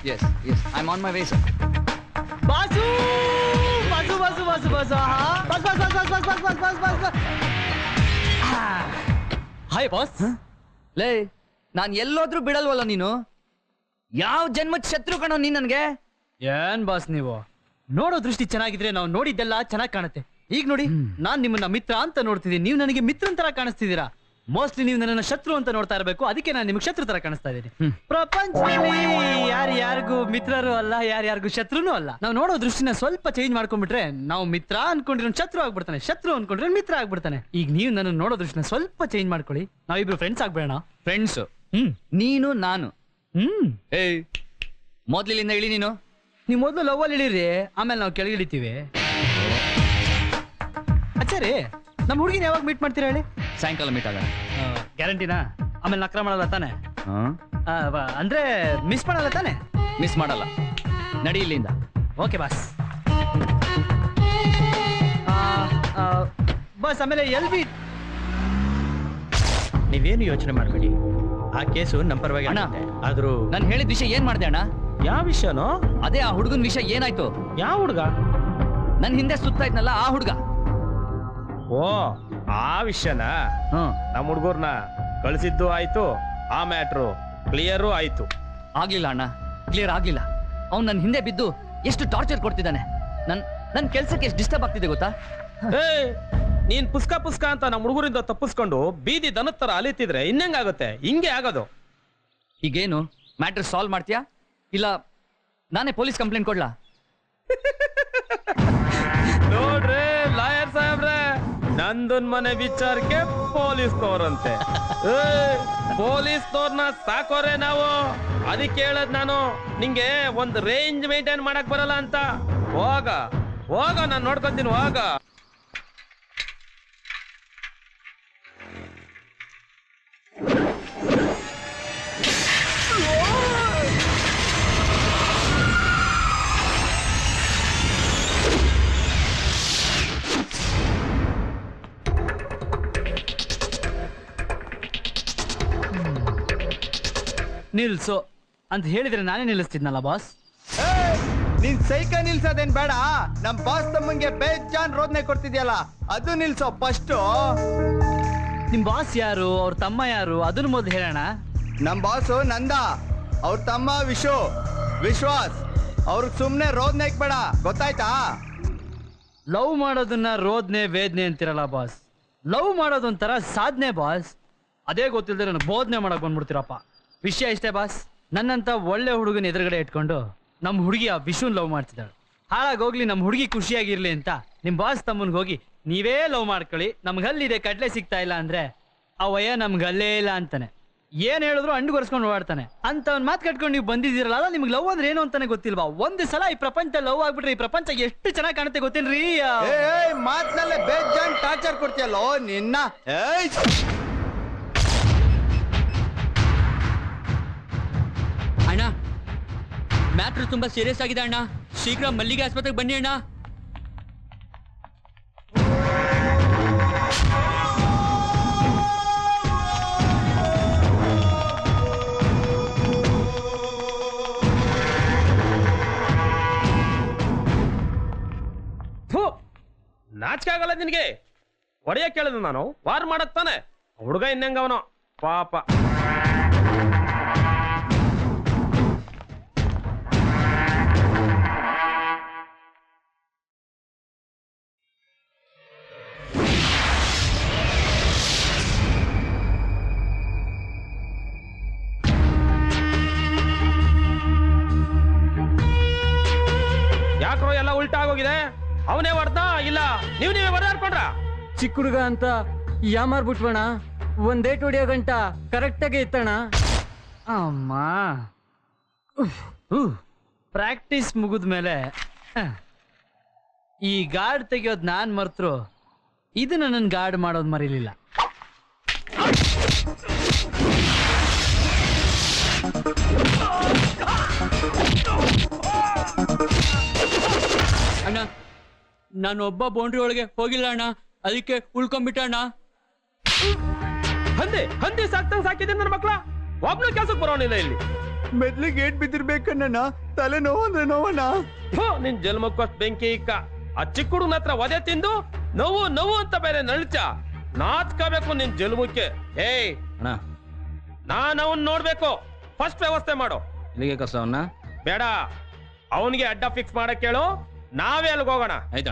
Yes, yes. I'm on my way, sir. Boss boss boss boss boss bus bus bus bus bus bus bus bus bus. Hi boss. ಲೇ, ನಾನ್ ಎಲ್ಲೋದ್ರೂ ಬಿಡಲ್ವಲ್ಲ ನೀನು. ಯಾವ ಜನ್ಮದ ಶತ್ರು ಕಣೋ ನೀನ್ ನನ್ಗೆ. ಏನ್ ಬಾಸ್ ನೀವು ನೋಡೋ ದೃಷ್ಟಿ ಚೆನ್ನಾಗಿದ್ರೆ ನಾವು ನೋಡಿದ್ದೆಲ್ಲ ಚೆನ್ನಾಗಿ ಕಾಣುತ್ತೆ. ಈಗ ನೋಡಿ, ನಾನ್ ನಿಮ್ಮನ್ನ ಮಿತ್ರ ಅಂತ ನೋಡ್ತಿದ್ದೀನಿ, ನೀವು ನನಗೆ ಮಿತ್ರನ್ ತರ ಕಾಣಿಸ್ತಿದ್ದೀರಾ. ಮೋಸ್ಟ್ಲಿ ನೀವು ನನ್ನ ಶತ್ರು ಅಂತ ನೋಡ್ತಾ ಇರಬೇಕು, ಅದಕ್ಕೆ ನಾನು ನಿಮ್ಗೆ ಶತ್ರು ತರ ಕಾಣಿಸ್ತಾ ಇದ್ದೀನಿ. ಪ್ರಪಂಚದಲ್ಲಿ ಯಾರಿಗೂ ಮಿತ್ರರು ಅಲ್ಲ, ಯಾರಿಗೂ ಶತ್ರುನೂ ಅಲ್ಲ. ನಾವು ನೋಡೋ ದೃಷ್ಟಿನ ಸ್ವಲ್ಪ ಚೇಂಜ್ ಮಾಡ್ಕೊಂಡ್ಬಿಟ್ರೆ ನಾವು ಮಿತ್ರ ಅನ್ಕೊಂಡ್ರೆ ಶತ್ರು ಆಗ್ಬಿಡ್ತಾನೆ, ಶತ್ರು ಅನ್ಕೊಂಡ್ರೆ ಮಿತ್ರ ಆಗ್ಬಿಡ್ತಾನೆ. ಈಗ ನೀವು ನನ್ನ ನೋಡೋ ದೃಷ್ಟಿನ ಸ್ವಲ್ಪ ಚೇಂಜ್ ಮಾಡ್ಕೊಳ್ಳಿ, ನಾವಿಬ್ರು ಫ್ರೆಂಡ್ಸ್ ಆಗ್ಬೇಡ. ಫ್ರೆಂಡ್ಸ್ ನೀನು ನಾನು. ಏಯ್, ಮೊದ್ಲಿಂದ ಇಳಿ ನೀನು. ನೀವು ಮೊದಲು ಲವ್ ಅಲ್ಲಿ ಇಳಿರಿ, ಆಮೇಲೆ ನಾವು ಕೆಳಗಿಳಿತೀವಿ. ಅಚ್ಚರಿ, ನಮ್ಮ ಹುಡುಗಿನ ಯಾವಾಗ ಮೀಟ್ ಮಾಡ್ತೀರಾ ಹೇಳಿ? ಸಾಯಂಕಾಲ ಮೀಟ್ ಆಗೋಣ. ಗ್ಯಾರಂಟಿನಾ? ಆಮೇಲೆ ನಕ್ರ ಮಾಡಲ್ಲ ತಾನೆ? ಅಂದ್ರೆ ಮಿಸ್ ಮಾಡಲ್ಲ ತಾನೆ? ಮಿಸ್ ಮಾಡಲ್ಲ, ನಡಿ ಇಲ್ಲಿಂದ. Okay boss. ಬಸ್ ಆಮೇಲೆ ಎಲ್ವಿ ನೀವೇನು ಯೋಚನೆ ಮಾಡಬೇಡಿ, ಆ ಕೇಸು ನಮ್ಮ ಪರವಾಗಿ ಆದ್ರೂ. ನಾನು ಹೇಳಿದ ವಿಷಯ ಏನ್ ಮಾಡ್ದೆ ಅಣ್ಣ? ಯಾವ ವಿಷಯನೋ? ಅದೇ ಆ ಹುಡುಗನ ವಿಷಯ ಏನಾಯ್ತು? ಯಾವ ಹುಡುಗ? ನನ್ ಹಿಂದೆ ಸುತ್ತಾ ಇದ್ನಲ್ಲ ಆ ಹುಡುಗ. ಓ, ಆ ವಿಷಯನ ನಮ್ಮ ಹುಡುಗರ್ನ ಕಳಿಸಿದ್ದು ಆಯ್ತು, ಆ ಮ್ಯಾಟ್ರು ಕ್ಲಿಯರು ಆಯ್ತು. ಆಗ್ಲಿಲ್ಲ ಅಣ್ಣ, ಕ್ಲಿಯರ್ ಆಗ್ಲಿಲ್ಲ. ಅವ್ನು ನನ್ನ ಹಿಂದೆ ಬಿದ್ದು ಎಷ್ಟು ಟಾರ್ಚರ್ ಕೊಡ್ತಿದ್ದಾನೆ. ನನ್ ಕೆಲ್ಸಕ್ಕೆ ಎಷ್ಟು ಡಿಸ್ಟರ್ಬ್ ಆಗ್ತಿದೆ ಗೊತ್ತಾ? ನೀನ್ ಪುಸ್ಕ ಅಂತ ನಮ್ಮ ಹುಡುಗರಿಂದ ತಪ್ಪಿಸ್ಕೊಂಡು ಬೀದಿ ದನದ ತರ ಅಲಿತಿದ್ರೆ ಇನ್ನಂಗಾಗುತ್ತೆ? ಹಿಂಗೆ ಆಗೋದು. ಈಗೇನು ಮ್ಯಾಟ್ರ್ ಸಾಲ್ವ್ ಮಾಡ್ತೀಯಾ, ಇಲ್ಲ ನಾನೇ ಪೊಲೀಸ್ ಕಂಪ್ಲೇಂಟ್ ಕೊಡ್ಲಾ? ನೋಡ್ರಿ ಲಾಯರ್ ಸಾಹೇಬ್ರೆ, ನಂದನ್ ಮನೆ ವಿಚಾರಕ್ಕೆ ಪೊಲೀಸ್ನವ್ರಂತೆ. ಪೊಲೀಸ್ನವ್ರನ್ನ ಸಾಕೋರೆ ನಾವು. ಅದಕ್ಕೆ ಹೇಳದ್ ನಾನು ನಿಂಗೆ ಒಂದ್ ರೇಂಜ್ ಮೇಂಟೈನ್ ಮಾಡಕ್ ಬರಲ್ಲ ಅಂತ. ಹೋಗ ಹೋಗ, ನಾನ್ ನೋಡ್ಕೊಂತೀನಿ, ಹೋಗ. ನಿಲ್ಸು ಅಂತ ಹೇಳಿದ್ರೆ ನಾನೇ ನಿಲ್ಲಿಸ್ತಿದ್ನಲ್ಲ ಬಾಸ್. ನೀನ್ ಸೈಕಲ್ ನಿಲ್ಸೋದೇನ್ ಬೇಡ, ನಮ್ ಬಾಸ್ ತಮ್ಮಂಗೆ ಬೇಜಾನ್ ರೋದನೆ ಕೊಡ್ತಿದ್ಯಲ್ಲ ಅದು ನಿಲ್ಸೋ ಫಸ್ಟ್. ನಿಮ್ ಬಾಸ್ ಯಾರು, ಅವ್ರ ತಮ್ಮ ಯಾರು, ಅದನ್ನ ಮೊದಲು ಹೇಳೋಣ. ನಮ್ ಬಾಸು ನಂದ, ಅವ್ರ ತಮ್ಮ ವಿಶ್ವಾಸ್. ಅವ್ರಿಗೆ ಸುಮ್ನೆ ರೋದನೆ ಬೇಡ, ಗೊತ್ತಾಯ್ತಾ? ಲವ್ ಮಾಡೋದನ್ನ ರೋದನೆ ವೇದನೆ ಅಂತಿರಲ್ಲ ಬಾಸ್. ಲವ್ ಮಾಡೋದೊಂಥರ ಸಾಧನೆ ಬಾಸ್. ಅದೇ ಗೊತ್ತಿಲ್ಲದೆ ನಾನು ಬೋಧನೆ ಮಾಡಕ್ ಬಂದ್ಬಿಡ್ತೀರಪ್ಪ. ವಿಷಯ ಇಷ್ಟೇ ಬಾಸ್, ನನ್ನಂತ ಒಳ್ಳೆ ಹುಡುಗನ ಎದುರುಗಡೆ ಇಟ್ಕೊಂಡು ನಮ್ಮ ಹುಡುಗಿ ಆ ವಿಷುನ್ ಲವ್ ಮಾಡ್ತಿದ್ದಾಳೆ. ಹಾಳಾಗೋಗ್ಲಿ, ನಮ್ಮ ಹುಡುಗಿ ಖುಷಿಯಾಗಿರ್ಲಿ ಅಂತ ನಿಮ್ ಬಾಸ್ ತಮ್ಮನ್ಗೆ ಹೋಗಿ ನೀವೇ ಲವ್ ಮಾಡ್ಕೊಳ್ಳಿ, ನಮ್ಗೆ ಹಲ್ಲಿದೆ ಕಡ್ಲೆ ಸಿಗ್ತಾ ಇಲ್ಲ ಅಂದ್ರೆ ಅವಯ್ಯ ನಮ್ಗೆ ಅಲ್ಲೇ ಇಲ್ಲ ಅಂತಾನೆ. ಏನ್ ಹೇಳಿದ್ರು ಅಂಡುಗೊರ್ಸ್ಕೊಂಡು ಓಡಾಡ್ತಾನೆ ಅಂತ ಅವ್ನ್ ಮಾತು ಕಟ್ಕೊಂಡು ನೀವು ಬಂದಿದ್ದೀರಲ್ಲ, ನಿಮ್ಗೆ ಲವ್ ಅಂದ್ರೆ ಏನು ಅಂತಾನೆ ಗೊತ್ತಿಲ್ವಾ? ಒಂದ್ ಸಲ ಈ ಪ್ರಪಂಚ ಲವ್ ಆಗ್ಬಿಟ್ರೆ ಈ ಪ್ರಪಂಚ ಎಷ್ಟು ಚೆನ್ನಾಗಿ ಕಾಣುತ್ತೆ ಗೊತ್ತೇನ್ರಿ? ಮಾತ್ನಲ್ಲೇ ಬೇಜಾನ್ ಟಾರ್ಚರ್ ಕೊಡ್ತೀಯಲ್ಲೋ ನಿನ್ನ. ಅಣ್ಣ, ಮ್ಯಾಟ್ರ್ ತುಂಬಾ ಸೀರಿಯಸ್ ಆಗಿದೆ ಅಣ್ಣ, ಶೀಘ್ರ ಮಲ್ಲಿಗೆ ಆಸ್ಪತ್ರೆಗೆ ಬನ್ನಿ ಅಣ್ಣ. ನಾಚಿಕೆ ಆಗಲ್ಲ ನಿನಗೆ? ಹೊಡೆಯಕ್ ಕೇಳಿದ್ ನಾನು, ವಾರ್ ಮಾಡಕ್ ತಾನೆ. ಹುಡುಗ ಇನ್ನಂಗ ಅವನು ಪಾಪ. ಯಾಕ್ರೋ ಎಲ್ಲ ಉಲ್ಟಾ ಆಗೋಗಿದೆ? ಅವನೇ ಹೊಡ್ದ, ಇಲ್ಲ ನೀವೇ ಹೊಡೆದಾಡ್ಕೊಂಡ್ರ? ಚಿಕ್ಕ ಹುಡುಗ ಅಂತ ಯಾಮಾರ್ಬಿಟ್ವಣ, ಒಂದೇ ಹೊಡಿಯೋ ಗಂಟ ಕರೆಕ್ಟ್ ಆಗಿ ಇತ್ತಣ. ಅಮ್ಮ, ಪ್ರಾಕ್ಟೀಸ್ ಮುಗಿದ್ಮೇಲೆ ಈ ಗಾರ್ಡ್ ತೆಗಿಯೋದ್ ನಾನ್ ಮರ್ತರು, ಇದನ್ನ ನನ್ ಗಾರ್ಡ್ ಮಾಡೋದ್ ಮರೀಲಿಲ್ಲ. ಅಣ್ಣ, ನಾನು ಒಬ್ಬ ಬೌಂಡ್ರಿ ಒಳಗೆ ಹೋಗಿಲ್ಲ ಅಣ್ಣ, ಅದಕ್ಕೆ ಉಳ್ಕೊಂಡ್ಬಿಟ್ಟ ಅಣ್ಣ. ಹಂದಿ ಸಾಕ್ತಂಗ್ ಸಾಕಿದ್ದೀನಿ ನನ್ನ ಮಕ್ಳ. ಒಬ್ನು ಕೆಲ್ಸಕ್ಕೆ ಬರೋನಿಲ್ಲ ಇಲ್ಲಿ. ಮೆದ್ಲಿಗೆ ಏಟ್ ಬಿದ್ದಿರ್ಬೇಕಣ್ಣ, ತಲೆ ನೋವು ಅಂದ್ರೆ ನೋವಣ್ಣ. ನಿನ್ ಜನ್ಮಕ್ಕೋಸ್ ಬೆಂಕಿ ಇಕ್ಕ. ಆ ಚಿಕ್ಕ ಹುಡುಗನ ಹತ್ರ ಒದೆ ತಿಂದು ನೋವು ನೋವು ಅಂತ ಬೇರೆ ನಳ್ಚ. ನಾಚ್ಕೋಬೇಕು ನಿನ್ ಜನ್ಮಕ್ಕೆ. ಏಯ್ ಅಣ್ಣ ನಾನ್ ಅವನ್ ನೋಡ್ಬೇಕು. ಫಸ್ಟ್ ವ್ಯವಸ್ಥೆ ಮಾಡು. ಇಲ್ಲಿಗೆ ಕರ್ಸ ಅವನ್ನ. ಬೇಡ, ಅವನಿಗೆ ಅಡ್ಡ ಫಿಕ್ಸ್ ಮಾಡಕ್ ಹೇಳು, ನಾವೇ ಅಲ್ಲಿಗೆ ಹೋಗೋಣ. ಆಯ್ತಣ್ಣ.